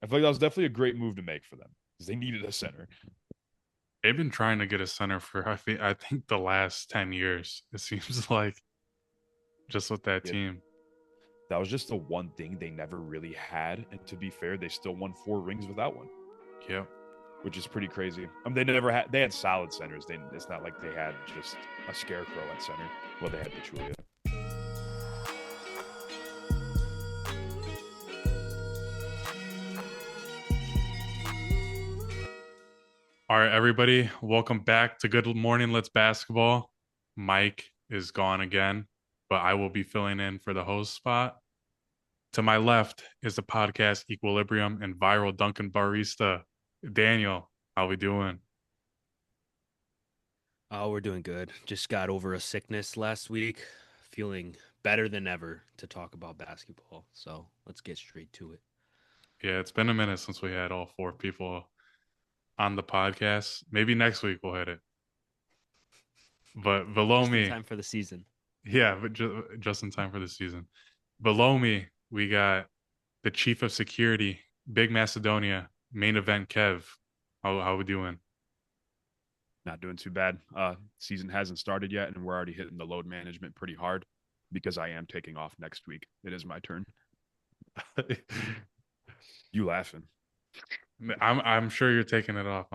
I feel like that was definitely a great move to make for them because they needed a center. They've been trying to get a center for I think the last 10 years. It seems like just with that Yeah, team. that was just the one thing they never really had. And to be fair, they still won 4 rings without one, Yep. which is pretty crazy. They never had. They had solid centers. It's not like they had just a scarecrow at center. Well, they had Pachulia. All right, everybody, welcome back to Good Morning Let's Basketball. Mike is gone again, but I will be filling in for the host spot. To my left is the podcast Equilibrium and viral Dunkin' barista, Daniel. How we doing? Oh, we're doing good. Just got over a sickness last week. Feeling better than ever to talk about basketball. So let's get straight to it. Yeah, it's been a minute since we had all four people on the podcast. Maybe next week we'll hit it. But below Just in me, time for the season. yeah, but just in time for the season. Below me, we got the chief of security, Big Macedonia, main event Kev. How we doing? Not doing too bad. Season hasn't started yet, and we're already hitting the load management pretty hard because I am taking off next week. It is my turn. You laughing? I'm sure you're taking it off.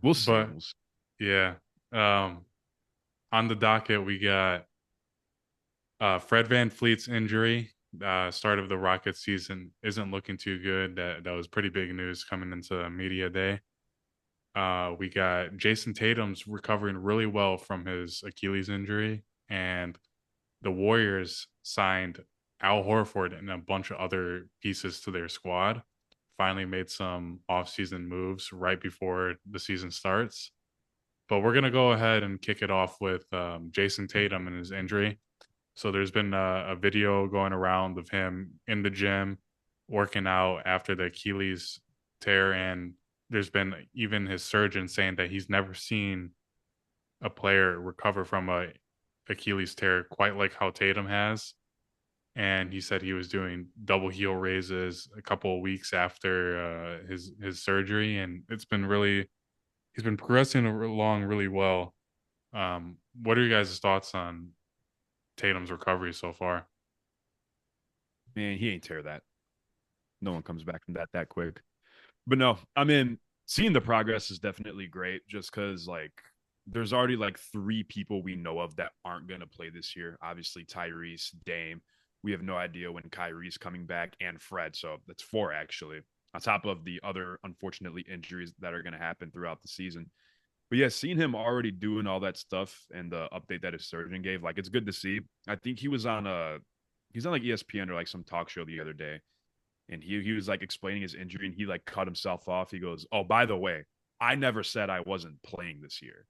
We'll see. But yeah. Um on the docket we got Fred VanVleet's injury. Start of the Rockets season isn't looking too good. That was pretty big news coming into media day. We got Jayson Tatum's recovering really well from his Achilles injury, and the Warriors signed Al Horford and a bunch of other pieces to their squad. Finally made some offseason moves right before the season starts. But we're gonna go ahead and kick it off with Jayson Tatum and his injury. So there's been a video going around of him in the gym working out after the Achilles tear, and there's been even his surgeon saying that he's never seen a player recover from a Achilles tear quite like how Tatum has. And he said he was doing double heel raises a couple of weeks after his surgery, and it's been really he's been progressing along really well. What are you guys' thoughts on Tatum's recovery so far? Man, he ain't tear that. No one comes back from that quick. But no, I mean, seeing the progress is definitely great just because, like, there's already like 3 people we know of that aren't going to play this year. Obviously, Tyrese, Dame. We have no idea when Kyrie's coming back, and Fred. So that's 4, actually, on top of the other, unfortunately, injuries that are going to happen throughout the season. But yeah, seeing him already doing all that stuff and the update that his surgeon gave, like, it's good to see. I think he's on like ESPN or like some talk show the other day, and he was like explaining his injury, and he like cut himself off. He goes, "Oh, by the way, I never said I wasn't playing this year."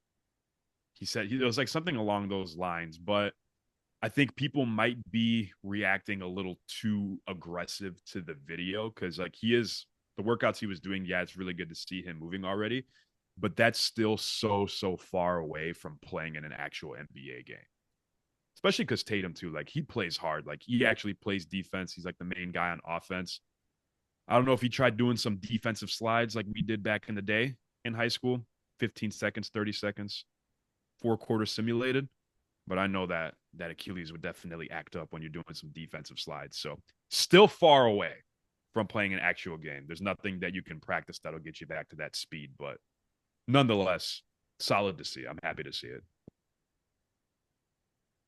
He said it was like something along those lines, but I think people might be reacting a little too aggressive to the video because like the workouts he was doing. Yeah, it's really good to see him moving already, but that's still so far away from playing in an actual NBA game. Especially because Tatum too, like he plays hard, like he actually plays defense. He's like the main guy on offense. I don't know if he tried doing some defensive slides like we did back in the day in high school, 15 seconds, 30 seconds, 4 quarters simulated. But I know that Achilles would definitely act up when you're doing some defensive slides. So still far away from playing an actual game. There's nothing that you can practice that'll get you back to that speed, but nonetheless, solid to see. I'm happy to see it.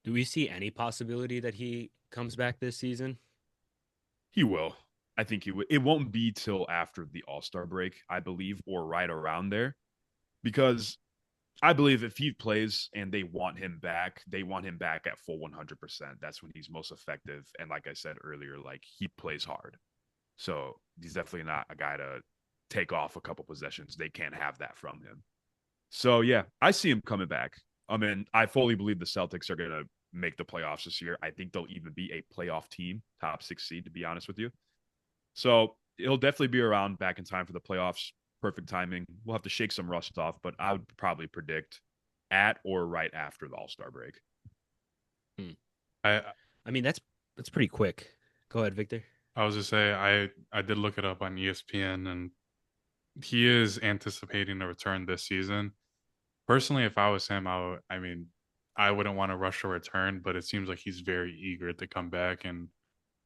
Do we see any possibility that he comes back this season? He will. I think he would. It won't be till after the All-Star break, I believe, or right around there, because I believe if he plays and they want him back, they want him back at full 100%. That's when he's most effective. And like I said earlier, like he plays hard. So he's definitely not a guy to take off a couple possessions. They can't have that from him. So yeah, I see him coming back. I mean, I fully believe the Celtics are going to make the playoffs this year. I think they'll even be a playoff team, top 6 seed, to be honest with you. So he'll definitely be around back in time for the playoffs. Perfect timing. We'll have to shake some rust off, but I would probably predict at or right after the All-Star break. Hmm. I I mean, that's pretty quick. Go ahead, Victor. I was just say I did look it up on ESPN, and he is anticipating a return this season. Personally, if I was him, I mean, I wouldn't want to rush a return, but it seems like he's very eager to come back, and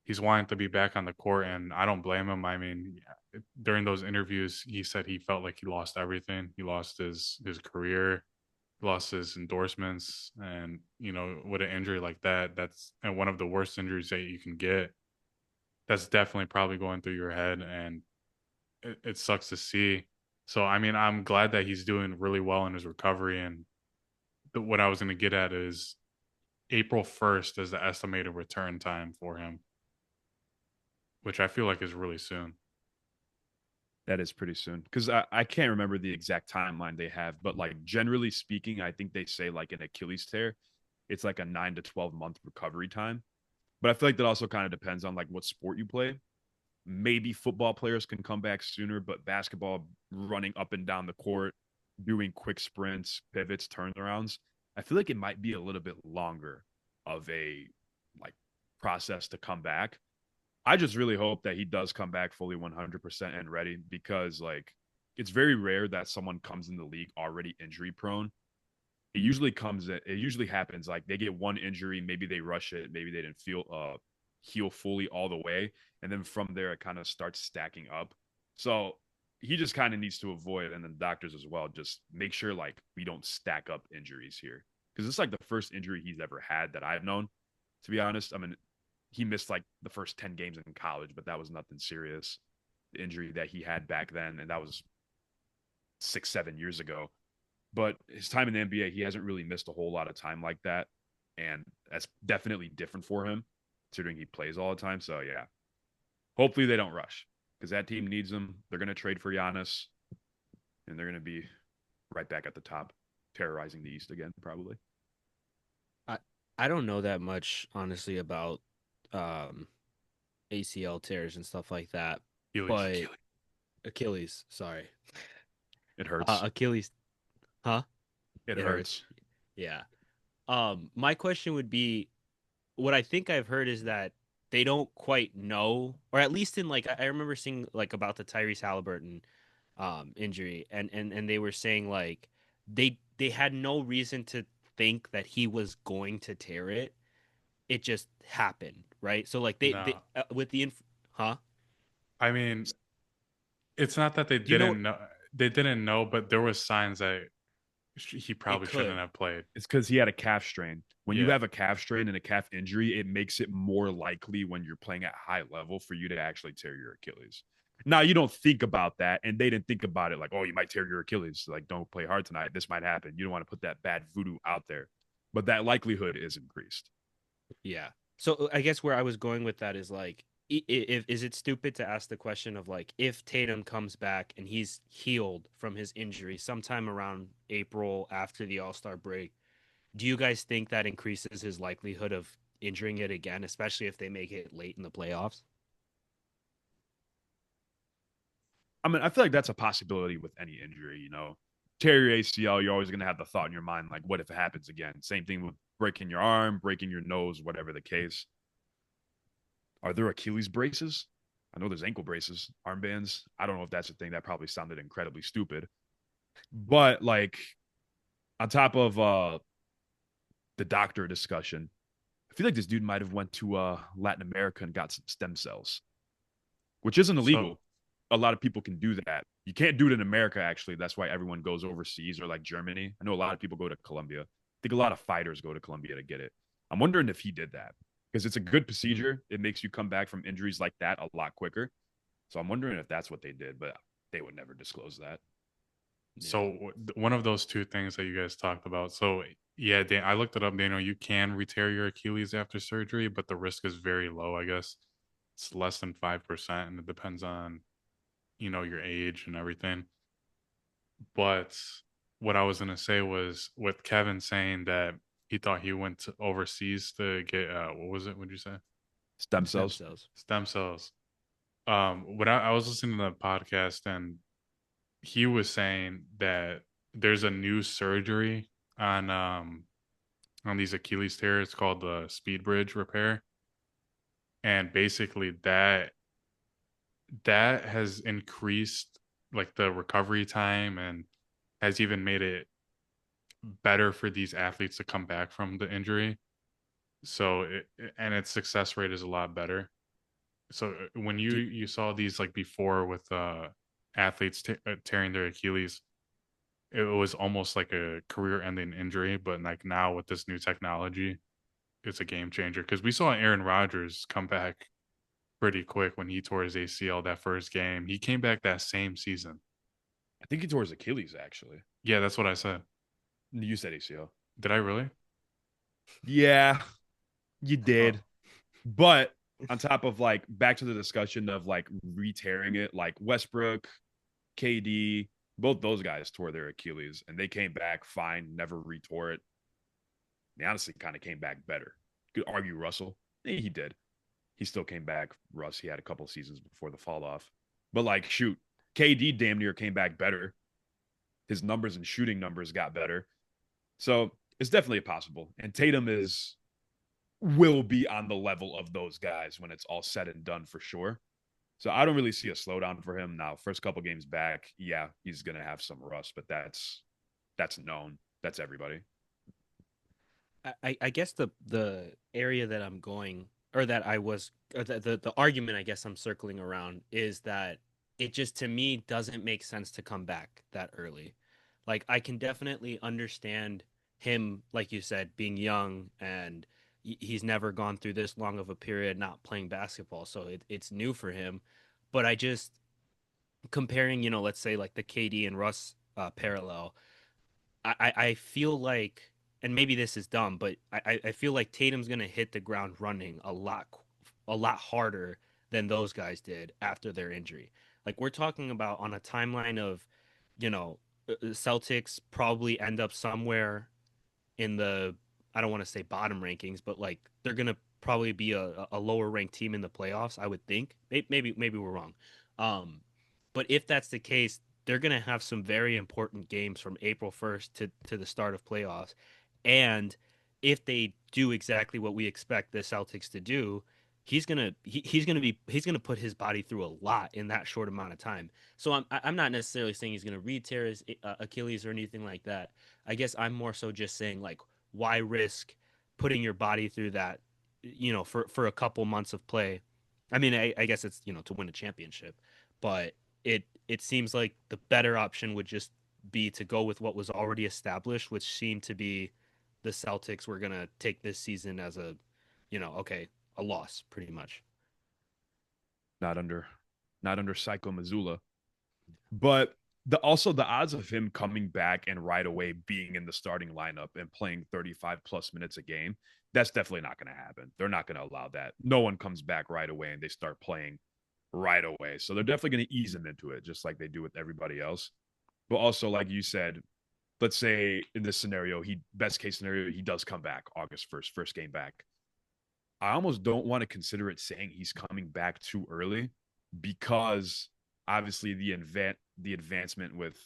he's wanting to be back on the court, and I don't blame him. I mean, during those interviews, he said he felt like he lost everything. He lost his career, lost his endorsements, and with an injury like that, that's and one of the worst injuries that you can get. That's definitely probably going through your head, and it sucks to see. So, I mean, I'm glad that he's doing really well in his recovery. And what I was going to get at is April 1st is the estimated return time for him, which I feel like is really soon. That is pretty soon because I can't remember the exact timeline they have, but like generally speaking, I think they say like an Achilles tear, it's like a 9 to 12 month recovery time. But I feel like that also kind of depends on like what sport you play. Maybe football players can come back sooner, but basketball, running up and down the court, doing quick sprints, pivots, turnarounds, I feel like it might be a little bit longer of a like process to come back. I just really hope that he does come back fully 100% and ready because like it's very rare that someone comes in the league already injury prone. It usually happens like they get one injury, maybe they rush it, maybe they didn't feel heal fully all the way, and then from there it kind of starts stacking up. So he just kind of needs to avoid, and then doctors as well, just make sure like we don't stack up injuries here because it's like the first injury he's ever had that I've known, to be honest. I mean, he missed like the first 10 games in college, but that was nothing serious. The injury that he had back then, and that was 6, 7 years ago. But his time in the NBA, he hasn't really missed a whole lot of time like that. And that's definitely different for him, considering he plays all the time. So, yeah, hopefully they don't rush because that team needs him. They're going to trade for Giannis, and they're going to be right back at the top, terrorizing the East again, probably. I I don't know that much honestly about um ACL tears and stuff like that, Achilles. but Achilles, sorry. It hurts. Achilles, huh? It It hurts. hurts. Yeah. My question would be, what I think I've heard is that they don't quite know, or at least in like I remember seeing like about the Tyrese Halliburton injury, and they were saying like they had no reason to think that he was going to tear it. It just happened, right? So like they No, with the huh? I mean, it's not that they Do you know didn't know. They didn't know, but there was signs that he it probably shouldn't could? have played. It's because he had a calf strain. When you Yeah. have a calf strain and a calf injury, it makes it more likely when you're playing at high level for you to actually tear your Achilles. Now, you don't think about that, and they didn't think about it like, oh, you might tear your Achilles. Like, don't play hard tonight. This might happen. You don't want to put that bad voodoo out there. But that likelihood is increased. Yeah. So I guess where I was going with that is like, if is it stupid to ask the question of like, if Tatum comes back and he's healed from his injury sometime around April after the All-Star break, do you guys think that increases his likelihood of injuring it again, especially if they make it late in the playoffs? I mean, I feel like that's a possibility with any injury, you know. Tear your ACL, you're always going to have the thought in your mind, like, what if it happens again? Same thing with breaking your arm, breaking your nose, whatever the case. Are there Achilles braces? I know there's ankle braces, armbands. I don't know if that's a thing. That probably sounded incredibly stupid. But like on top of the doctor discussion, I feel like this dude might have went to Latin America and got some stem cells, which isn't So illegal. A lot of people can do that. You can't do it in America, actually. That's why everyone goes overseas or like Germany. I know a lot of people go to Colombia. I think a lot of fighters go to Colombia to get it. I'm wondering if he did that because it's a good procedure. It makes you come back from injuries like that a lot quicker. So I'm wondering if that's what they did, but they would never disclose that. Yeah. one of those two things that you guys talked about. So yeah, I looked it up, Daniel. You can re-tear your Achilles after surgery, but the risk is very low. I guess it's less than 5%, and it depends on your age and everything. But what I was gonna say was with Kevin saying that he thought he went to overseas to get what was it? What'd you say? Stem Stem cells. cells. Stem cells. When I was listening to the podcast, and he was saying that there's a new surgery on on these Achilles tears called the speed bridge repair, and basically that that has increased like the recovery time and has even made it better for these athletes to come back from the injury. So and its success rate is a lot better. So when Do, you saw these like before with athletes tearing their Achilles, it was almost like a career-ending injury. But like now with this new technology, it's a game changer because we saw Aaron Rodgers come back pretty quick when he tore his ACL that first game. He came back that same season. I think he tore his Achilles actually. Yeah, that's what I said. You said ACL. Did I really? Yeah, you Oh, did. But on top of like back to the discussion of like re-tearing it, like Westbrook, KD, both those guys tore their Achilles and they came back fine, never retore it. They honestly kind of came back better. Could argue Russell. He did. He still came back. Russ, he had a couple seasons before the fall off. But like, shoot, KD damn near came back better. His numbers and shooting numbers got better. So it's definitely possible. And Tatum is will be on the level of those guys when it's all said and done for sure. So I don't really see a slowdown for him now. First couple games back, yeah, he's gonna have some rust, but that's known. That's everybody. I guess the area that I'm going, or that I was, or the argument I guess I'm circling around is that it just to me doesn't make sense to come back that early. Like I can definitely understand him, like you said, being young and he's never gone through this long of a period not playing basketball, so it's new for him. But I just comparing, let's say like the KD and Russ parallel, I feel like, and maybe this is dumb, but I feel like Tatum's gonna hit the ground running a lot harder than those guys did after their injury. Like we're talking about on a timeline of, Celtics probably end up somewhere in the, I don't want to say bottom rankings, but like they're gonna probably be a lower ranked team in the playoffs. I would think. Maybe we're wrong. Um, but if that's the case, they're gonna have some very important games from April 1st to the start of playoffs, and if they do exactly what we expect the Celtics to do, he's gonna put his body through a lot in that short amount of time. So I'm not necessarily saying he's gonna re-tear his Achilles or anything like that. I guess I'm more so just saying like why risk putting your body through that, for a couple months of play. I mean, I guess it's to win a championship, but it seems like the better option would just be to go with what was already established, which seemed to be the Celtics were gonna take this season as a, okay, a loss pretty much. Not under not under Psycho Missoula. But the odds of him coming back and right away being in the starting lineup and playing 35 plus minutes a game, that's definitely not going to happen. They're not going to allow that. No one comes back right away and they start playing right away. So they're definitely going to ease him into it, just like they do with everybody else. But also, like you said, let's say in this scenario, best case scenario, he does come back August 1st, first game back. I almost don't want to consider it saying he's coming back too early because obviously the advancement with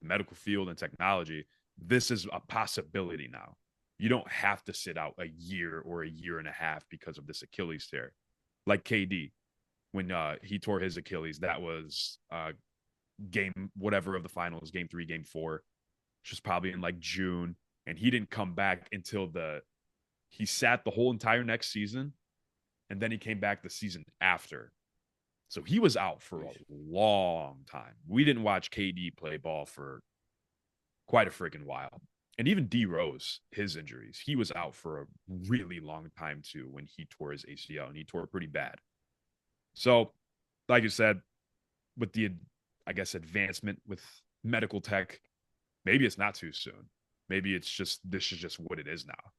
the medical field and technology, this is a possibility now. You don't have to sit out a year or a year and a half because of this Achilles tear. Like KD, when he tore his Achilles, that was game whatever of the finals, game 3, game 4, which was probably in like June, and he didn't come back until the he sat the whole entire next season, and then he came back the season after. So he was out for a long time. We didn't watch KD play ball for quite a freaking while. And even D Rose, his injuries, he was out for a really long time too when he tore his ACL, and he tore it pretty bad. So, like you said, with the, I guess, advancement with medical tech, maybe it's not too soon. Maybe this is just what it is now.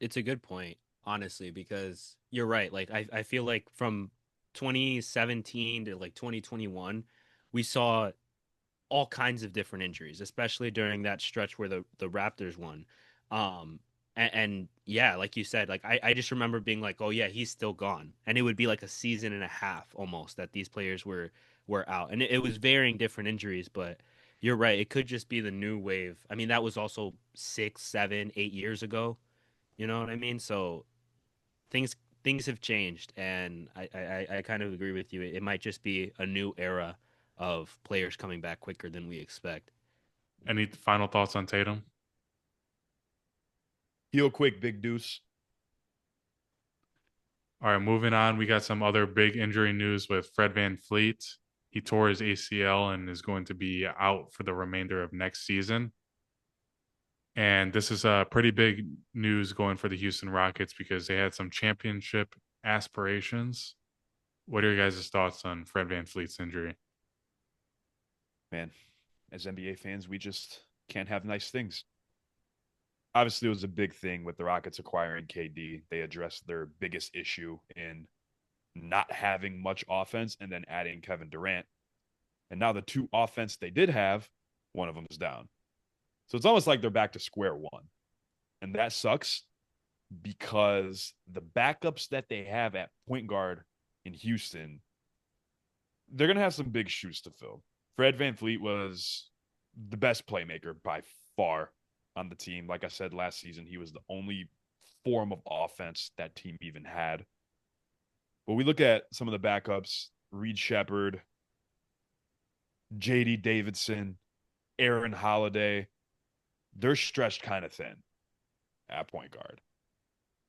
It's a good point, honestly, because you're right. Like I feel like from 2017 to like 2021, we saw all kinds of different injuries, especially during that stretch where the Raptors won. And yeah, like you said, like I just remember being like, oh yeah, he's still gone, and it would be like a season and a half almost that these players were out, and it was varying different injuries, but you're right, it could just be the new wave. I mean, that was also 6, 7, 8 years ago. You know what I mean? So things things have changed, and I kind of agree with you. It might just be a new era of players coming back quicker than we expect. Any final thoughts on Tatum? Heal quick, big deuce. All right, moving on. We got some other big injury news with Fred VanVleet. He tore his ACL and is going to be out for the remainder of next season. And this is a pretty big news going for the Houston Rockets because they had some championship aspirations. What are your guys' thoughts on Fred VanVleet's injury? Man, as NBA fans, we just can't have nice things. Obviously, it was a big thing with the Rockets acquiring KD. They addressed their biggest issue in not having much offense and then adding Kevin Durant. And now the two offense they did have, one of them is down. So it's almost like they're back to square one. And that sucks because the backups that they have at point guard in Houston, they're going to have some big shoes to fill. Fred VanVleet was the best playmaker by far on the team. Like I said last season, he was the only form of offense that team even had. But we look at some of the backups, Reed Shepherd, JD Davidson, Aaron Holiday, they're stretched kind of thin at point guard.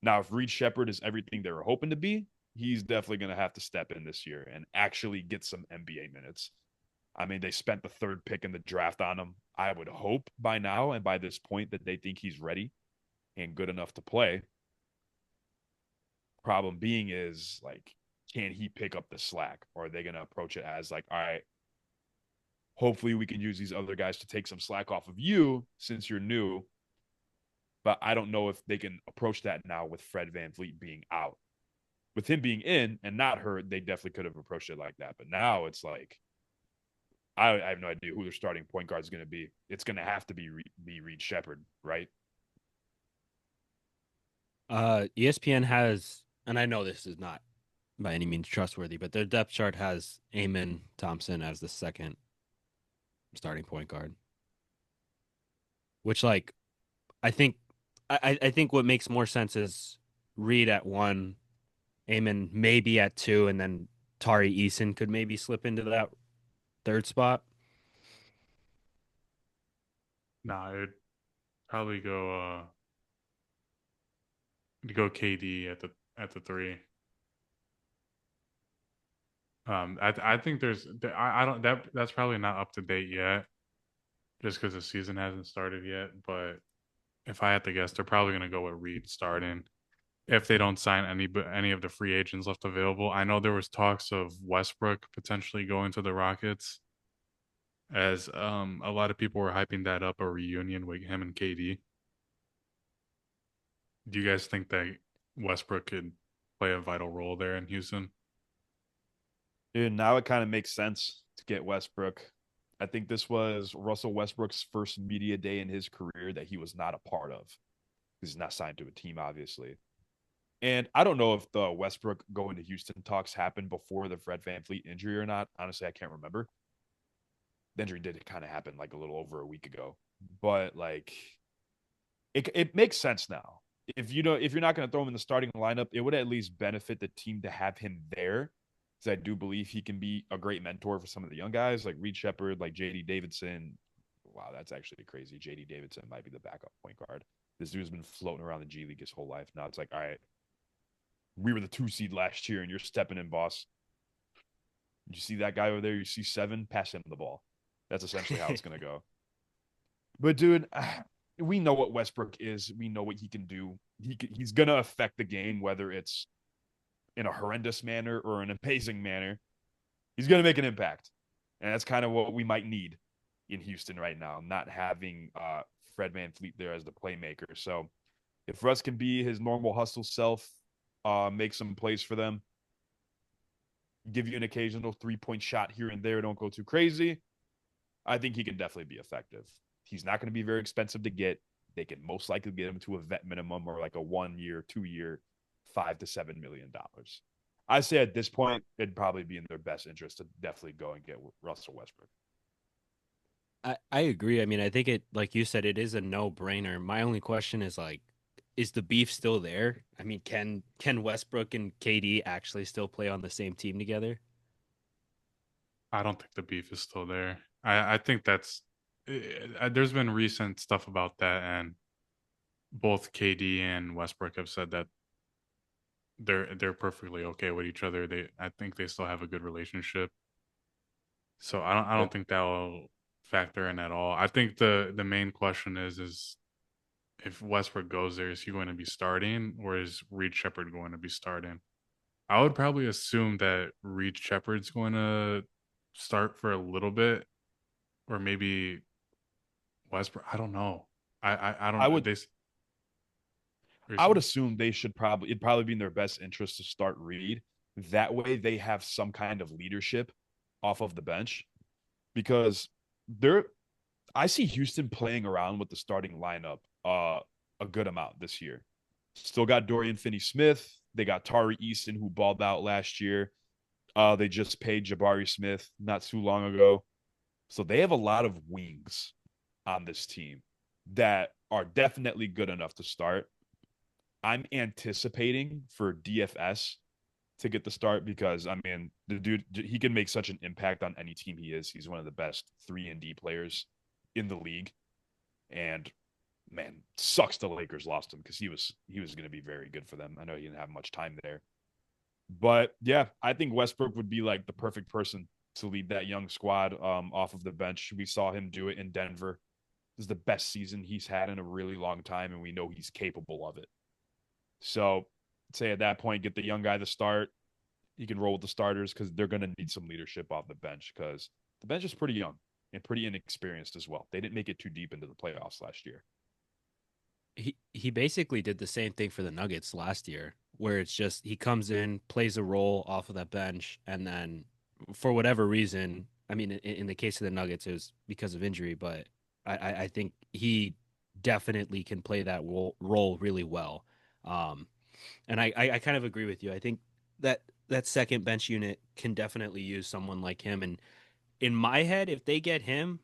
Now, if Reed Shepherd is everything they were hoping to be, he's definitely going to have to step in this year and actually get some NBA minutes. I mean, they spent the third pick in the draft on him. I would hope by now and by this point that they think he's ready and good enough to play. Problem being is, like, can he pick up the slack? Or are they going to approach it as, like, all right, hopefully we can use these other guys to take some slack off of you since you're new. But I don't know if they can approach that now with Fred VanVleet being out. With him being in and not hurt, they definitely could have approached it like that. But now it's like, I have no idea who their starting point guard is going to be. It's going to have to be Reed Shepherd, right? ESPN has, and I know this is not by any means trustworthy, but their depth chart has Amen Thompson as the second starting point guard. Which, like, I think I think what makes more sense is Reed at one, Amen maybe at two, and then Tari Eason could maybe slip into that third spot. Nah, I'd probably go KD at the three. I think I don't that's probably not up to date yet, just because the season hasn't started yet. But if I had to guess, they're probably gonna go with Reed starting if they don't sign any of the free agents left available. I know there was talks of Westbrook potentially going to the Rockets, as a lot of people were hyping that up, a reunion with him and KD. Do you guys think that Westbrook could play a vital role there in Houston? Dude, now it kind of makes sense to get Westbrook. I think this was Russell Westbrook's first media day in his career that he was not a part of. He's not signed to a team, obviously. And I don't know if the Westbrook going to Houston talks happened before the Fred VanVleet injury or not. Honestly, I can't remember. The injury did kind of happen like a little over a week ago. But like it makes sense now. If you're not going to throw him in the starting lineup, it would at least benefit the team to have him there. Because I do believe he can be a great mentor for some of the young guys like Reed Shepherd, like JD Davidson. Wow, that's actually crazy. JD Davidson might be the backup point guard. This dude's been floating around the G League his whole life. Now it's like, all right, we were the 2 seed last year, and you're stepping in, boss. You see that guy over there? You see 7? Pass him the ball. That's essentially how it's going to go. But, dude, we know what Westbrook is. We know what he can do. He's going to affect the game, whether it's in a horrendous manner or an amazing manner. He's going to make an impact. And that's kind of what we might need in Houston right now, not having Fred VanVleet there as the playmaker. So if Russ can be his normal hustle self, make some plays for them, give you an occasional 3-point shot here and there, don't go too crazy, I think he can definitely be effective. He's not going to be very expensive to get. They can most likely get him to a vet minimum or like a 1-year, 2-year, $5 to $7 million. I say at this point, it'd probably be in their best interest to definitely go and get Russell Westbrook. I agree. I mean, I think it, like you said, it is a no brainer. My only question is, like, is the beef still there? I mean, can Westbrook and KD actually still play on the same team together? I don't think the beef is still there. I think there's been recent stuff about that, and both KD and Westbrook have said that they're perfectly okay with each other. I think they still have a good relationship. So I don't think that will factor in at all. I think the main question is if Westbrook goes there, is he going to be starting or is Reed Shepherd going to be starting? I would probably assume that Reed Shepherd's going to start for a little bit, or maybe Westbrook. I don't know. I I don't. would This I would assume it'd probably be in their best interest to start Reed. That way they have some kind of leadership off of the bench because they're I see Houston playing around with the starting lineup a good amount this year. Still got Dorian Finney-Smith. They got Tari Eason who balled out last year. They just paid Jabari Smith not too long ago. So they have a lot of wings on this team that are definitely good enough to start. I'm anticipating for DFS to get the start because I mean the dude he can make such an impact on any team he is. He's one of the best 3-and-D players in the league. And man, sucks the Lakers lost him because he was going to be very good for them. I know he didn't have much time there. But yeah, I think Westbrook would be like the perfect person to lead that young squad off of the bench. We saw him do it in Denver. This is the best season he's had in a really long time, and we know he's capable of it. So, say at that point, get the young guy to start. He can roll with the starters because they're going to need some leadership off the bench because the bench is pretty young and pretty inexperienced as well. They didn't make it too deep into the playoffs last year. He basically did the same thing for the Nuggets last year, where it's just he comes in, plays a role off of that bench, and then for whatever reason, I mean, in the case of the Nuggets, it was because of injury, but I think he definitely can play that role really well. Um, and I kind of agree with you. I think that that second bench unit can definitely use someone like him. And in my head, if they get him,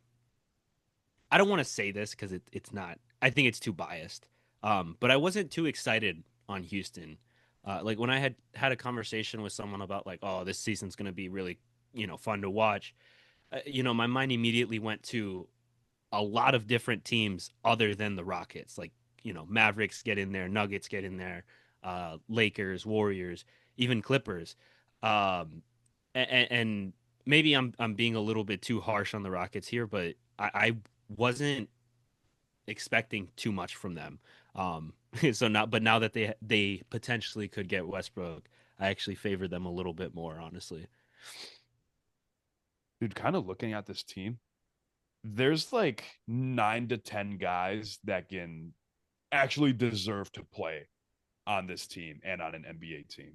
I don't want to say this because it's not. I think it's too biased. But I wasn't too excited on Houston. Like when I had a conversation with someone about like, oh, this season's going to be really, fun to watch. My mind immediately went to a lot of different teams other than the Rockets. Like, Mavericks get in there, Nuggets get in there, Lakers, Warriors, even Clippers. And maybe I'm being a little bit too harsh on the Rockets here, but I wasn't expecting too much from them. Um, but now that they potentially could get Westbrook, I actually favor them a little bit more, honestly. Dude, kind of looking at this team, there's like 9 to 10 guys that can actually deserve to play on this team and on an NBA team.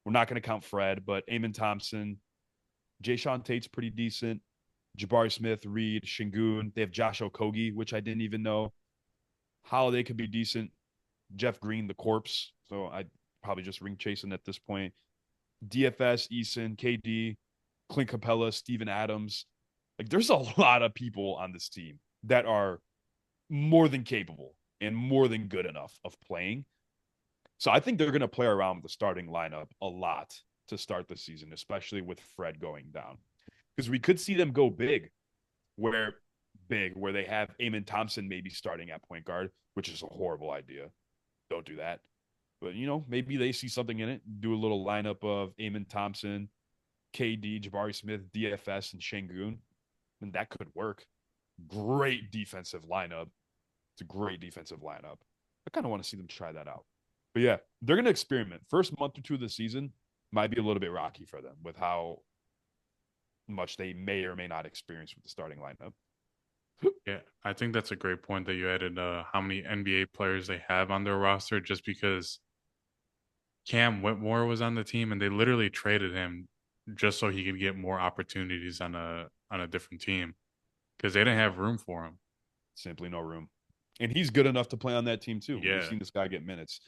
We're not going to count Fred, but Amen Thompson, Jayson Tate's pretty decent. Jabari Smith, Reed, Shingun. They have Josh Okogie, which I didn't even know. Holiday could be decent. Jeff Green, the corpse. So I'd probably just ring chasing at this point. DFS, Eason, KD, Clint Capella, Steven Adams. Like there's a lot of people on this team that are more than capable and more than good enough of playing. So I think they're going to play around with the starting lineup a lot to start the season, especially with Fred going down. Because we could see them go where they have Amen Thompson maybe starting at point guard, which is a horrible idea. Don't do that. But maybe they see something in it. Do a little lineup of Amen Thompson, KD, Jabari Smith, DFS, and Shangoon, and that could work. Great defensive lineup. It's a great defensive lineup. I kind of want to see them try that out. But yeah, they're going to experiment. First month or two of the season might be a little bit rocky for them with how much they may or may not experience with the starting lineup. Yeah, I think that's a great point that you added. How many NBA players they have on their roster? Just because Cam Whitmore was on the team, and they literally traded him just so he could get more opportunities on a different team because they didn't have room for him. Simply no room. And he's good enough to play on that team too. We've Yeah, seen this guy get minutes.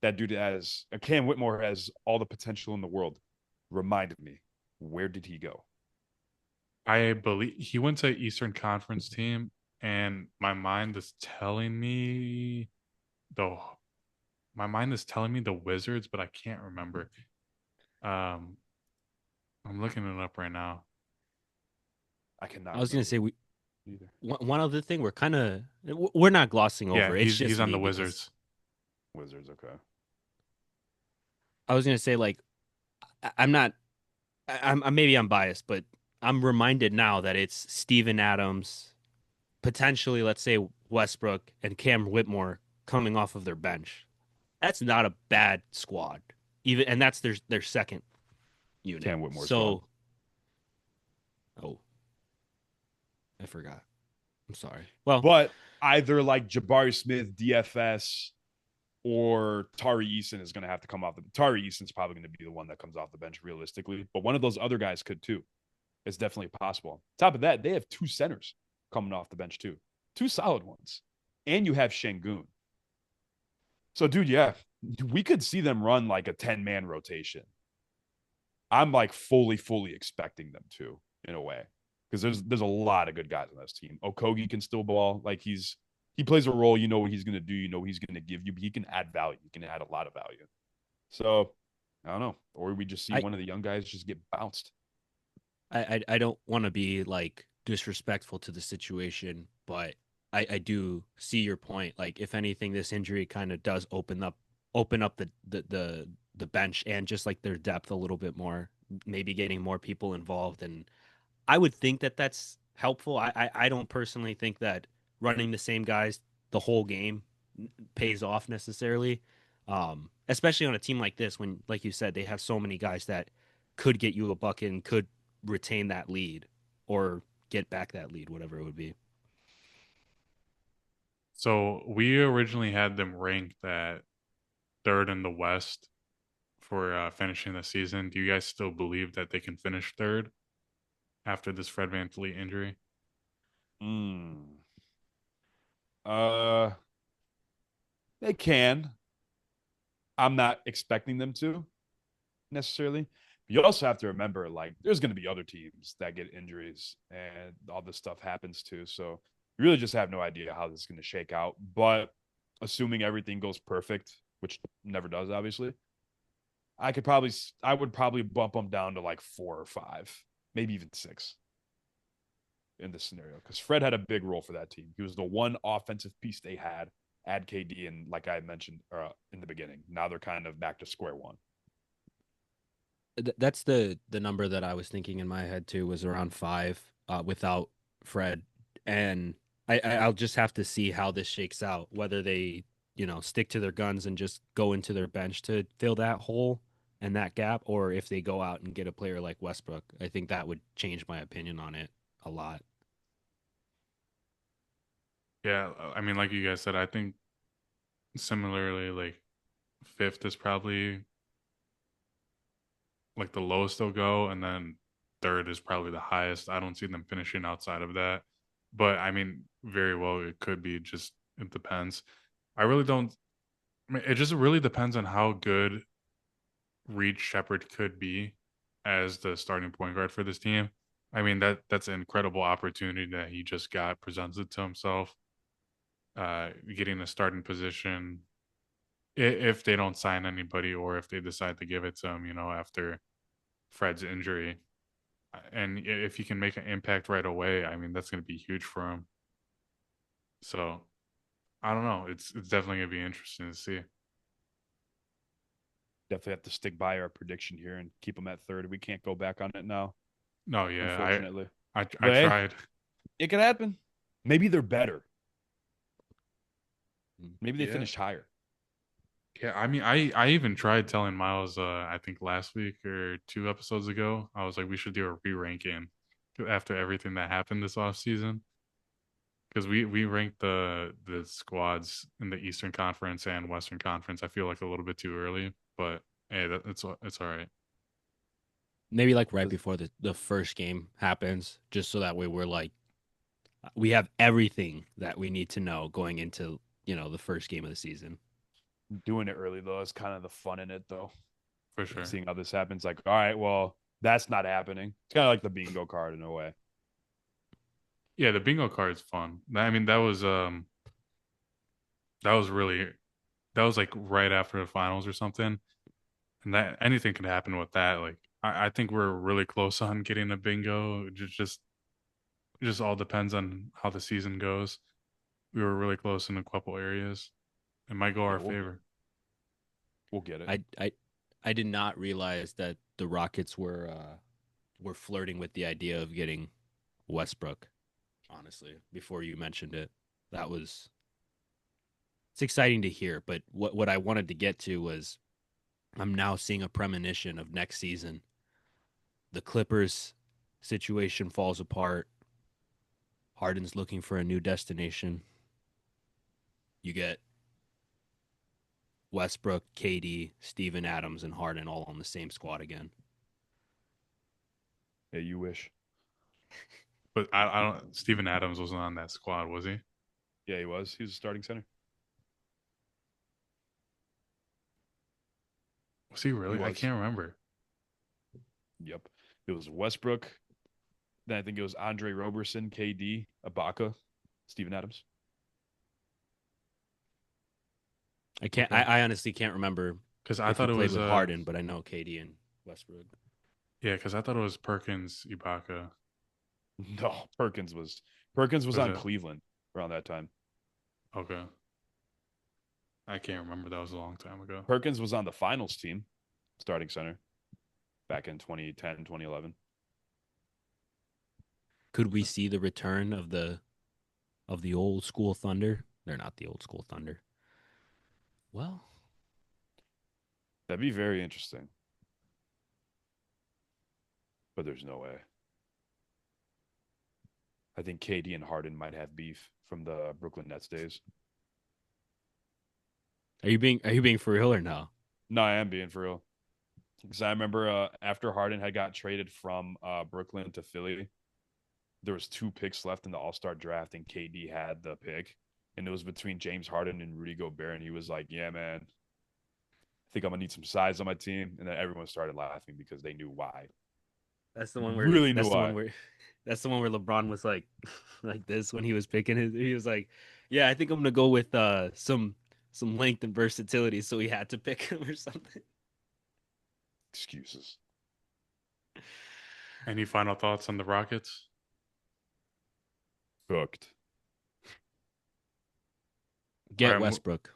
That dude has Cam Whitmore has all the potential in the world. Reminded me, where did he go? I believe he went to Eastern Conference team, and my mind is telling me the my mind is telling me the Wizards, but I can't remember. Um, I'm looking it up right now. I cannot I was gonna remember say either. one other thing we're not glossing Yeah, over. It's he's just on me the because Wizards. Wizards, okay. I was gonna say like I'm not. Maybe I'm biased, but I'm reminded now that it's Steven Adams, potentially, let's say Westbrook and Cam Whitmore coming off of their bench. That's not a bad squad, even, and that's their second unit. Cam Whitmore's gone. So, oh, I forgot. I'm sorry. Well, But either like Jabari Smith, DFS, or Tari Eason is going to have to come off the. Tari Eason's probably going to be the one that comes off the bench realistically, but one of those other guys could too. It's definitely possible. Top of that, they have 2 centers coming off the bench too, 2 solid ones, and you have Şengün. So, dude, yeah, we could see them run like a 10-man rotation. I'm like fully expecting them to in a way because there's a lot of good guys on this team. Okogie can still ball, like he plays a role. You know what he's going to do. You know what he's going to give you. But he can add value. He can add a lot of value. So I don't know, or we just see I one of the young guys just get bounced. I don't want to be like disrespectful to the situation, but I do see your point. Like, if anything, this injury kind of does open up the bench and just like their depth a little bit more, maybe getting more people involved. And I would think that that's helpful. I don't personally think that running the same guys the whole game pays off necessarily. Especially on a team like this, when, like you said, they have so many guys that could get you a bucket and could retain that lead or get back that lead, whatever it would be. So we originally had them ranked at third in the West for finishing the season. Do you guys still believe that they can finish third after this Fred VanVleet injury? Mm. Uh, they can. I'm not expecting them to necessarily. But you also have to remember, like, there's going to be other teams that get injuries and all this stuff happens too. So you really just have no idea how this is going to shake out. But assuming everything goes perfect, which never does, obviously, I would probably bump them down to like 4 or 5, maybe even 6 in this scenario because Fred had a big role for that team. He was the one offensive piece they had. Add KD, and like I mentioned in the beginning, now they're kind of back to square one. That's the number that I was thinking in my head too, was around 5 without Fred. And I'll just have to see how this shakes out, whether they, stick to their guns and just go into their bench to fill that hole and that gap, or if they go out and get a player like Westbrook. I think that would change my opinion on it a lot. Yeah, I mean, like you guys said, I think similarly, like fifth is probably like the lowest they'll go, and then third is probably the highest. I don't see them finishing outside of that. But I mean, very well, it could be. Just it depends. I really don't. I mean, it just really depends on how good Reed Shepherd could be as the starting point guard for this team. I mean, that's an incredible opportunity that he just got presented to himself. Getting a starting position if they don't sign anybody or if they decide to give it to him, after Fred's injury. And if he can make an impact right away, I mean, that's going to be huge for him. So I don't know. It's definitely going to be interesting to see. Definitely have to stick by our prediction here and keep them at third. We can't go back on it now, No, yeah, unfortunately. I But hey, tried. it could happen. Maybe they're better. Mm. Maybe they Yeah. finished higher. Yeah, I mean, I even tried telling Miles, I think last week or 2 episodes ago, I was like, we should do a re-ranking after everything that happened this off season because we ranked the squads in the Eastern Conference and Western Conference. I feel like a little bit too early, but hey, it's all right. Maybe like right before the first game happens, just so that way we're like, we have everything that we need to know going into, the first game of the season. Doing it early, though, is kind of the fun in it, though. For Like sure. seeing how this happens. Like, all right, well, that's not happening. It's kind of like the bingo card in a way. Yeah, the bingo card's fun. I mean, that was really that was like right after the finals or something. And that anything could happen with that. Like I think we're really close on getting a bingo. It just all depends on how the season goes. We were really close in a couple areas. It might go Yeah, our favor. we'll get it. I did not realize that the Rockets were flirting with the idea of getting Westbrook. Honestly, before you mentioned it, that was it's exciting to hear. But what I wanted to get to was I'm now seeing a premonition of next season. The Clippers situation falls apart. Harden's looking for a new destination. You get Westbrook, KD, Steven Adams, and Harden all on the same squad again. Yeah, you wish. But I don't. Steven Adams wasn't on that squad, was he? Yeah, he was. He was a starting center. Was he He really? I was. can't remember. Yep. It was Westbrook. Then I think it was Andre Roberson, KD, Ibaka, Steven Adams. I can't. Okay. I honestly can't remember Because I if he thought it played was with Harden, but I know KD and Westbrook. yeah. Because I thought it was Perkins, Ibaka. No, Perkins was Was on it? Cleveland around that time. Okay. I can't remember. That was a long time ago. Perkins was on the finals team, starting center, back in 2010, 2011. Could we see the return of the old school Thunder? They're not the old school Thunder. Well, That'd be very interesting. But there's no way. I think KD and Harden might have beef from the Brooklyn Nets days. are you being for real or no? No, I am being for real. Because I remember after Harden had got traded from Brooklyn to Philly, there was 2 picks left in the All-Star draft, and KD had the pick. And it was between James Harden and Rudy Gobert. And he was like, yeah, man, I think I'm going to need some size on my team. And then everyone started laughing because they knew why. That's the one where Really knew that's the why. one where that's the one where LeBron was like like this when he was picking his he was like, "Yeah, I think I'm going to go with some length and versatility." So he had to pick him or something. Excuses. Any final thoughts on the Rockets? Cooked. All Get right, Westbrook.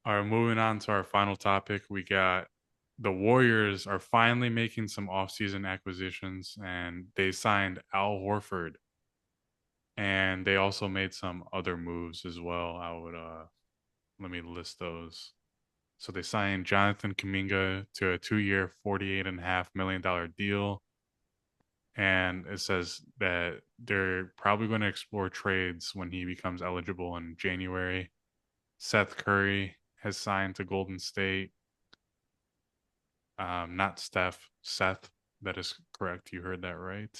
all right. Moving on to our final topic, we got the Warriors are finally making some offseason acquisitions, and they signed Al Horford, and they also made some other moves as well. I would let me list those. So they signed Jonathan Kuminga to a 2-year, $48.5 million deal. And it says that they're probably going to explore trades when he becomes eligible in January. Seth Curry has signed to Golden State. Not Steph, Seth. That is correct. You heard that right.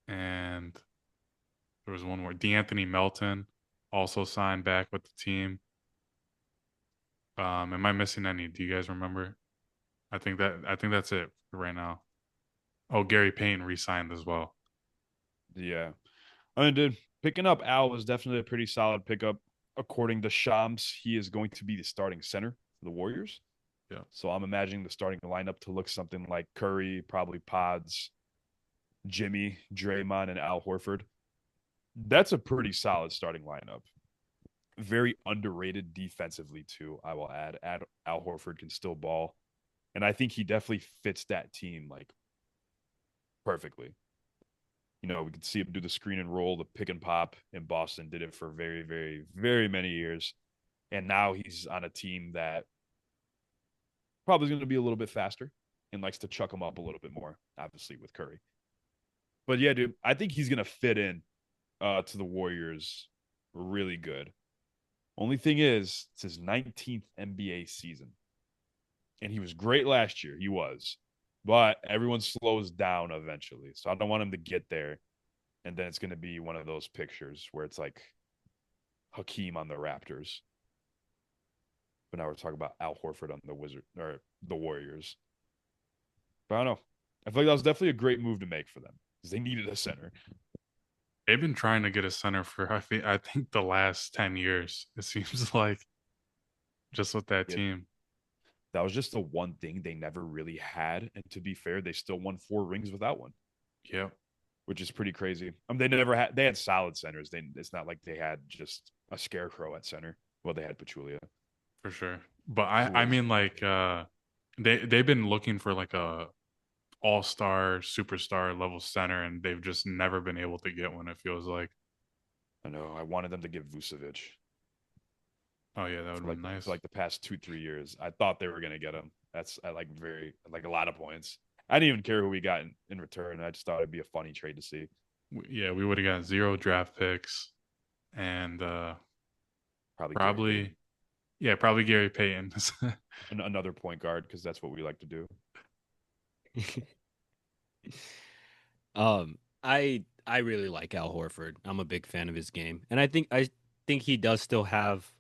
And there was one more. D'Anthony Melton also signed back with the team. Am I missing any? Do you guys remember? I think that's it for right now. Oh, Gary Payton re-signed as well. Yeah. I mean, dude, picking up Al was definitely a pretty solid pickup. According to Shams, he is going to be the starting center for the Warriors. Yeah. So I'm imagining the starting lineup to look something like Curry, probably Pods, Jimmy, Draymond, and Al Horford. That's a pretty solid starting lineup. Very underrated defensively, too, I will add. Al Horford can still ball. And I think he definitely fits that team like perfectly. We could see him do the screen and roll, the pick and pop in Boston, did it for very, very, very many years. And now he's on a team that probably is going to be a little bit faster and likes to chuck him up a little bit more, obviously, with Curry. But yeah, dude, I think he's going to fit in to the Warriors really good. Only thing is, it's his 19th NBA season. And he was great last year. He was. But everyone slows down eventually. So I don't want him to get there. And then it's going to be one of those pictures where it's like Hakeem on the Raptors. But now we're talking about Al Horford on the Wizard or the Warriors. But I don't know. I feel like that was definitely a great move to make for them because they needed a center. they've been trying to get a center for I think the last 10 years. It seems like just with that Yeah, team. that was just the one thing they never really had. And to be fair, they still won 4 rings without one, Yep, which is pretty crazy. They never had, they had solid centers. It's not like they had just a scarecrow at center. Well, they had Pachulia, for sure. But I who I was, mean like they've been looking for like a all-star superstar level center and they've just never been able to get one, it feels like. I know, I wanted them to give Vucevic Oh yeah, that would for have been for nice. like the past 2 3 years. I thought they were gonna get him. That's I like very like a lot of points. I didn't even care who we got in return. I just thought it'd be a funny trade to see. Yeah, we would have got 0 draft picks and Probably Gary probably Payton, yeah, probably Gary Payton. another point guard because that's what we like to do. I really like Al Horford. I'm a big fan of his game, and I think he does still have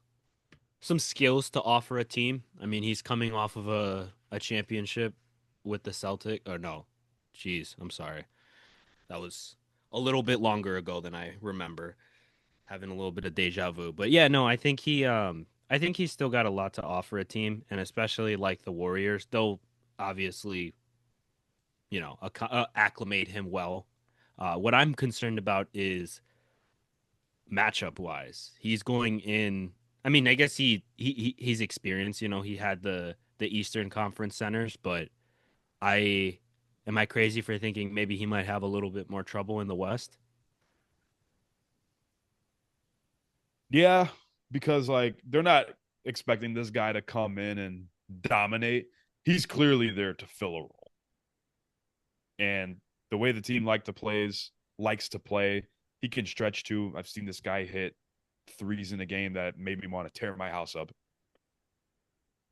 some skills to offer a team. I mean, he's coming off of a championship with the Celtic. Or no, jeez, I'm sorry. That was a little bit longer ago than I remember. Having a little bit of deja vu. But yeah, no, I think he's still got a lot to offer a team, and especially like the Warriors, they'll obviously, acclimate him well. What I'm concerned about is matchup wise. He's going in. I mean, I guess he's experienced. He had the Eastern Conference centers, but I am I crazy for thinking maybe he might have a little bit more trouble in the West? Yeah, because like they're not expecting this guy to come in and dominate. He's clearly there to fill a role. And the way the team likes to play, he can stretch too. I've seen this guy hit threes in a game that made me want to tear my house up.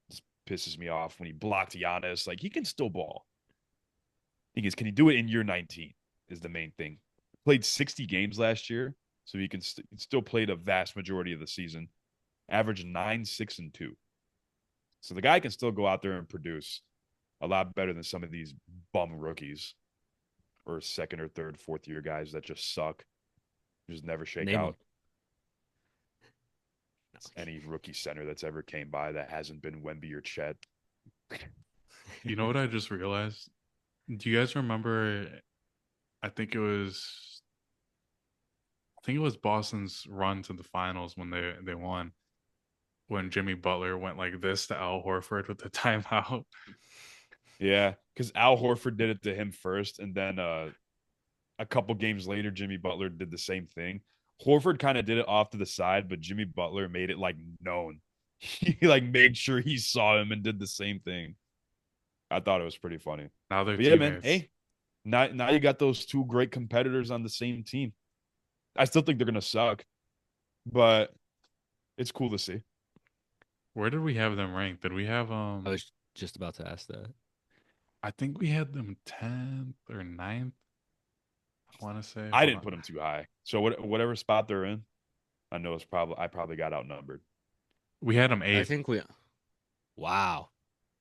Just pisses me off when he blocked Giannis. Like he can still ball. Thing is, can he do it in year 19? Is the main thing. Played 60 games last year, so he can still played a vast majority of the season. Averaged 9 6 and 2. So the guy can still go out there and produce a lot better than some of these bum rookies or second or third, fourth year guys that just suck, just never shake Name him. out. Any rookie center that's ever came by that hasn't been Wemby or Chet. You know what I just realized? Do you guys remember I think it was I think it was Boston's run to the finals when they won when Jimmy Butler went like this to Al Horford with the timeout. Yeah, because Al Horford did it to him first, and then a couple games later, Jimmy Butler did the same thing. Horford kind of did it off to the side, but Jimmy Butler made it like known. He like made sure he saw him and did the same thing. I thought it was pretty funny. Now they're But yeah, man. teammates. Hey, now you got those two great competitors on the same team. I still think they're gonna suck, but it's cool to see. Where did we have them ranked? Did we have I was just about to ask that. I think we had them 10th or ninth. I want to say. I Hold didn't put on. them too high. So whatever spot they're in, I know it's probably I probably got outnumbered. We had them I 8th. think we wow.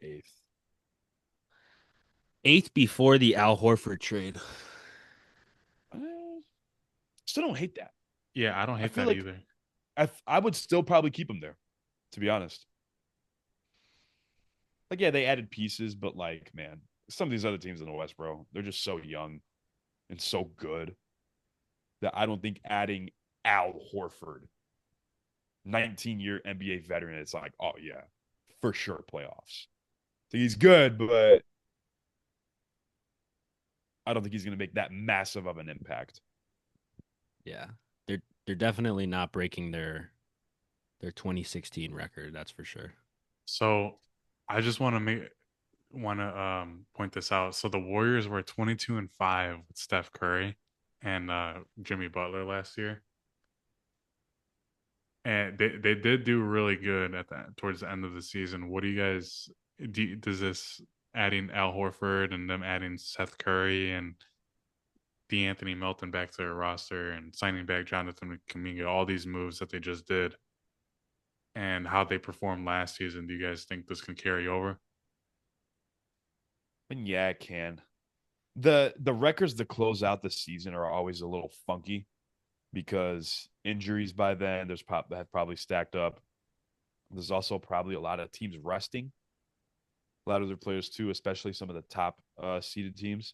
Eighth. Eighth before the Al Horford trade. Eh, still don't hate that. Yeah, I don't I hate feel that like either. I would still probably keep them there, to be honest. Like, yeah, they added pieces, but like, man, some of these other teams in the West, bro, they're just so young and so good that I don't think adding Al Horford, 19-year NBA veteran, it's like, oh yeah, for sure playoffs. So he's good, but I don't think he's going to make that massive of an impact. Yeah. They're definitely not breaking their 2016 record, that's for sure. So I just want to point this out. So the Warriors were 22-5 with Steph Curry and Jimmy Butler last year. And they did do really good at that towards the end of the season. What do you guys does this adding Al Horford and them adding Seth Curry and DeAnthony Melton back to their roster and signing back Jonathan Kuminga, all these moves that they just did and how they performed last season, do you guys think this can carry over? And yeah, it can. The records to close out the season are always a little funky because injuries by then have probably stacked up. There's also probably a lot of teams resting a lot of their players too, especially some of the top seeded teams.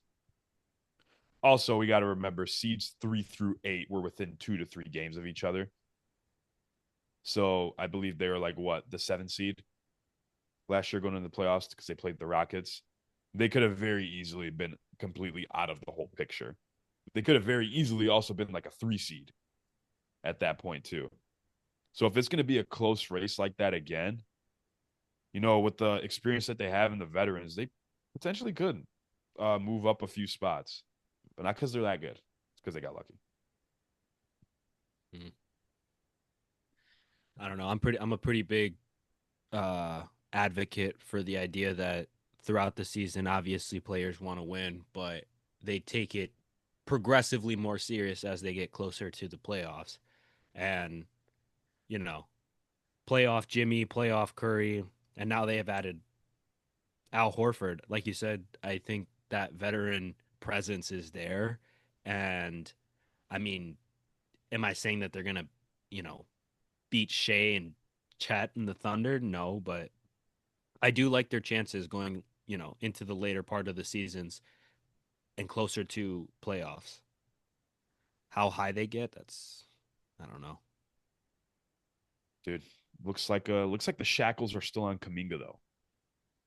Also, we got to remember seeds 3 through 8 were within 2 to 3 games of each other. So I believe they were like what the 7 seed last year going into the playoffs because they played the Rockets. They could have very easily been completely out of the whole picture. They could have very easily also been like a 3 seed at that point too. So if it's going to be a close race like that again, with the experience that they have in the veterans, they potentially could move up a few spots, but not because they're that good. It's because they got lucky. Mm. I don't know. I'm a pretty big uh, advocate for the idea that throughout the season, obviously players want to win, but they take it progressively more serious as they get closer to the playoffs. And, you know, playoff Jimmy, playoff Curry, and now they have added Al Horford. Like you said, I think that veteran presence is there. And I mean, am I saying that they're going to, you know, beat Shea and Chet and the Thunder? No, but I do like their chances going, into the later part of the seasons and closer to playoffs. How high they get, that's I don't know. Dude, looks like the shackles are still on Kaminga though.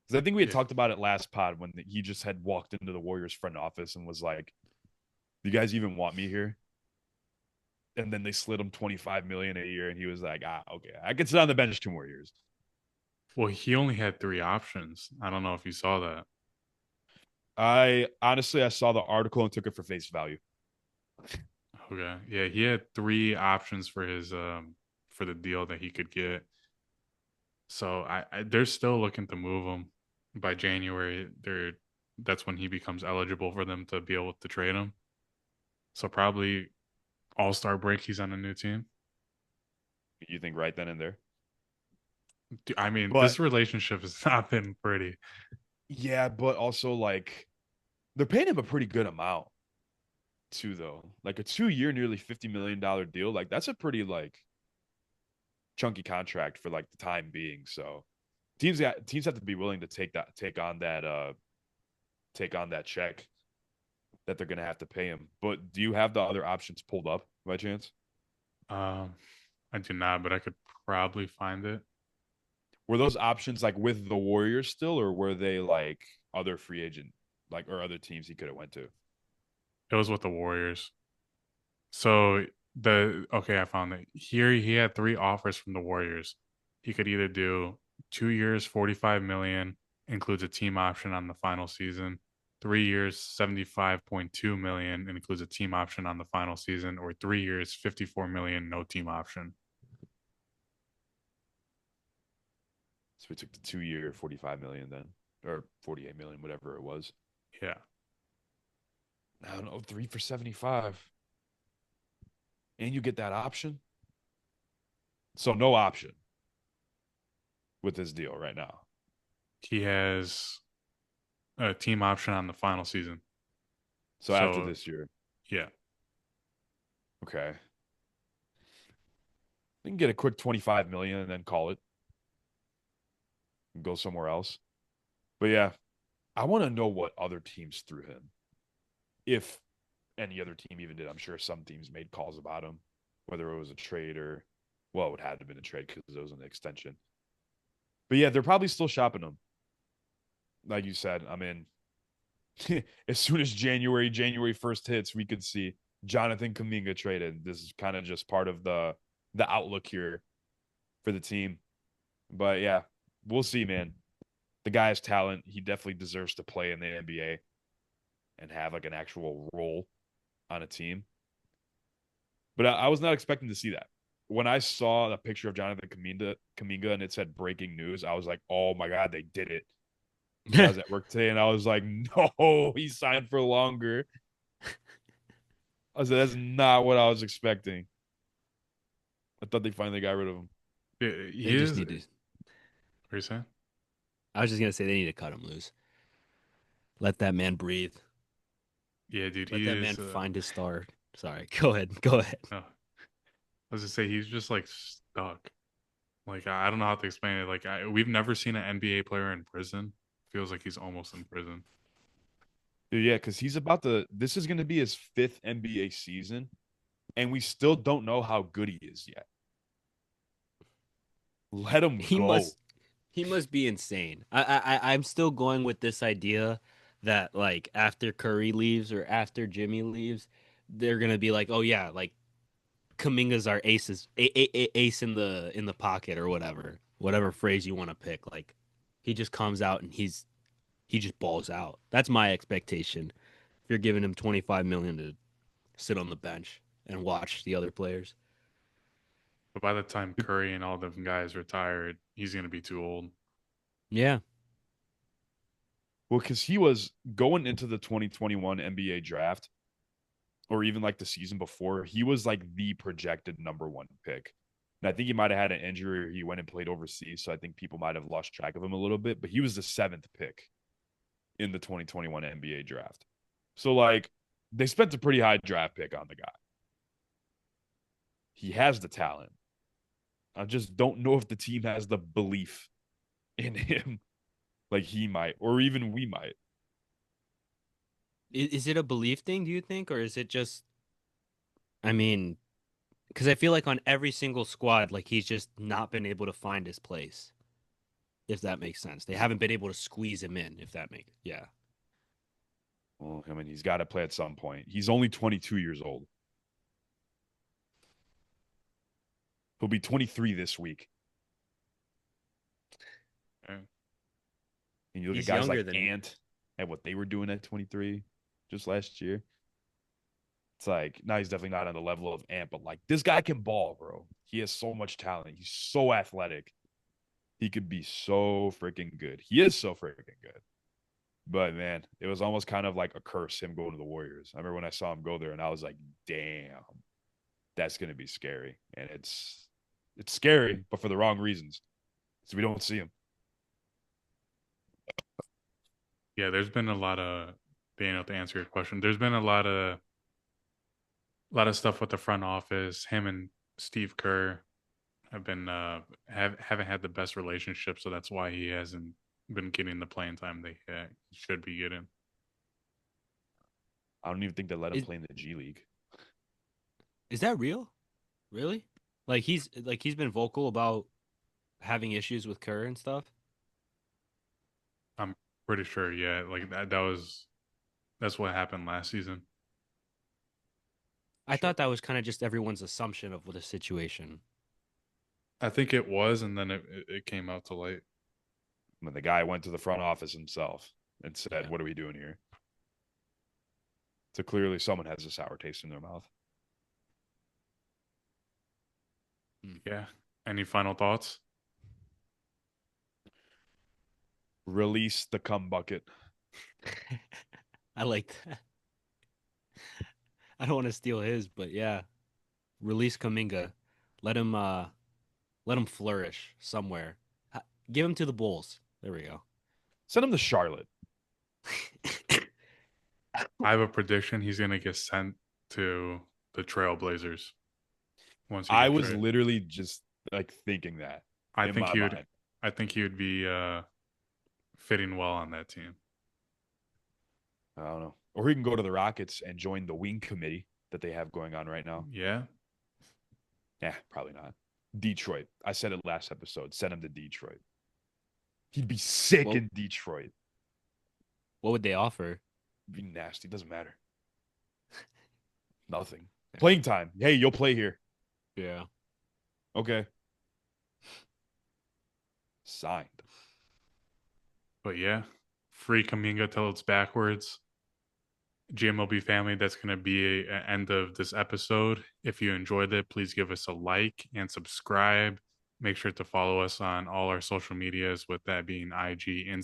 Because I think we had Yeah. talked about it last pod when he just had walked into the Warriors front office and was like, "Do you guys even want me here?" And then they slid him 25 million a year, and he was like, okay, I can sit on the bench 2 more years." Well, he only had 3 options. I don't know if you saw that. I saw the article and took it for face value. Okay. Yeah, he had 3 options for his for the deal that he could get. So they're still looking to move him by January. That's when he becomes eligible for them to be able to trade him. So probably All-Star break he's on a new team. You think right then and there? I mean, But this relationship has not been pretty. yeah, but also like they're paying him a pretty good amount too, though. Like a 2 year, nearly $50 million deal. Like that's a pretty like chunky contract for like the time being. So teams have to be willing to take on that check that they're gonna have to pay him. But do you have the other options pulled up by chance? Um, I do not, but I could probably find it. Were those options like with the Warriors still, or were they like other free agent, like or other teams he could have went to? It was with the Warriors. So I found it. Here he had 3 offers from the Warriors. He could either do 2 years, 45 million, includes a team option on the final season. 3 years, 75.2 million, includes a team option on the final season, or 3 years, 54 million, no team option. So we took the 2 year, 45 million then, or 48 million, whatever it was. Yeah. I don't know, 3 for 75, and you get that option. So no option with this deal right now. He has a team option on the final season. So after So, this year, yeah. okay, they can get a quick 25 million and then call it and go somewhere else. But yeah, I want to know what other teams threw him. If any other team even did, I'm sure some teams made calls about him, whether it was a trade or, well, it would have to have been a trade because it was an extension. But yeah, they're probably still shopping him. Like you said, I mean, as soon as January 1st hits, we could see Jonathan Kuminga traded. This is kind of just part of the outlook here for the team. But yeah, we'll see, man. The guy has talent. He definitely deserves to play in the NBA and have like an actual role on a team. But I was not expecting to see that. When I saw the picture of Jonathan Kuminga and it said breaking news, I was like, oh my God, they did it. Because I was at work today and I was like, no, he signed for longer. I said, that's not what I was expecting. I thought they finally got rid of him. They He just is. need What to. are you saying? I was just gonna say they need to cut him loose. Let that man breathe. Yeah, dude, Let he that man is. find his star. Sorry, go ahead. Go ahead. No, was to say he's just like stuck. Like I don't know how to explain it. Like we've never seen an NBA player in prison. Feels like he's almost in prison. Yeah, because he's about to. This is going to be his 5th NBA season, and we still don't know how good he is yet. Let him He go. must he must be insane. I'm still going with this idea that like after Curry leaves or after Jimmy leaves, they're gonna be like, oh yeah, like Kaminga's our ace in the pocket or whatever phrase you want to pick. Like he just comes out and he just balls out. That's my expectation. If you're giving him 25 million to sit on the bench and watch the other players. But by the time Curry and all them guys retired, he's gonna be too old. Yeah. Well, because he was going into the 2021 NBA draft, or even like the season before, he was like the projected #1 pick. And I think he might have had an injury or he went and played overseas. So I think people might have lost track of him a little bit, but he was the 7th pick in the 2021 NBA draft. So, like, they spent a pretty high draft pick on the guy. He has the talent. I just don't know if the team has the belief in him like he might, or even we might. Is it a belief thing, do you think? Or is it just, I mean, because I feel like on every single squad, like he's just not been able to find his place, if that makes sense. They haven't been able to squeeze him in, if that makes, yeah. Well, I mean, he's got to play at some point. He's only 22 years old. He'll be 23 this week. Yeah. And you look at He's guys younger like than, Ant and what they were doing at 23 just last year. It's like, now he's definitely not on the level of Ant, but like this guy can ball, bro. He has so much talent. He's so athletic. He could be so freaking good. He is so freaking good. But man, it was almost kind of like a curse him going to the Warriors. I remember when I saw him go there and I was like, damn, that's gonna be scary. And it's scary, but for the wrong reasons. So we don't see him. Yeah, there's been a lot of Daniel to answer your question. There's been a lot of stuff with the front office. Him and Steve Kerr have been haven't had the best relationship, so that's why he hasn't been getting the playing time they should be getting. I don't even think they let him is, play in the G League. is that real? Really? Like he's been vocal about having issues with Kerr and stuff. I'm pretty sure, yeah, like that's what happened last season. I thought that was kind of just everyone's assumption of what the situation. I think it was, and then it came out to light. When the guy went to the front office himself and said, Yeah. "What are we doing here?" So clearly, someone has a sour taste in their mouth. Yeah. Any final thoughts? Release the cum bucket. I like that. I don't want to steal his, but yeah, release Kaminga. Let him let him flourish somewhere. Give him to the Bulls. There we go. Send him to Charlotte. I have a prediction. He's gonna get sent to the Trailblazers once he I gets was traded. literally just like thinking that I in think my he would. mind. I think he would be fitting well on that team. I don't know. Or he can go to the Rockets and join the wing committee that they have going on right now. Yeah. Yeah, probably not. Detroit. I said it last episode. Send him to Detroit. He'd be sick Well, in Detroit. what would they offer? It'd be nasty. Doesn't matter. Nothing. Playing time. Hey, you'll play here. Yeah. Okay. Signed. But yeah, free Kaminga till it's backwards. GMLB family, that's going to be a end of this episode. If you enjoyed it, please give us a like and subscribe. Make sure to follow us on all our social medias, with that being IG,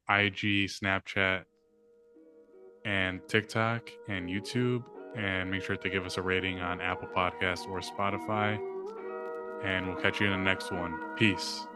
Snapchat, and TikTok and YouTube. And make sure to give us a rating on Apple Podcasts or Spotify. And we'll catch you in the next one. Peace.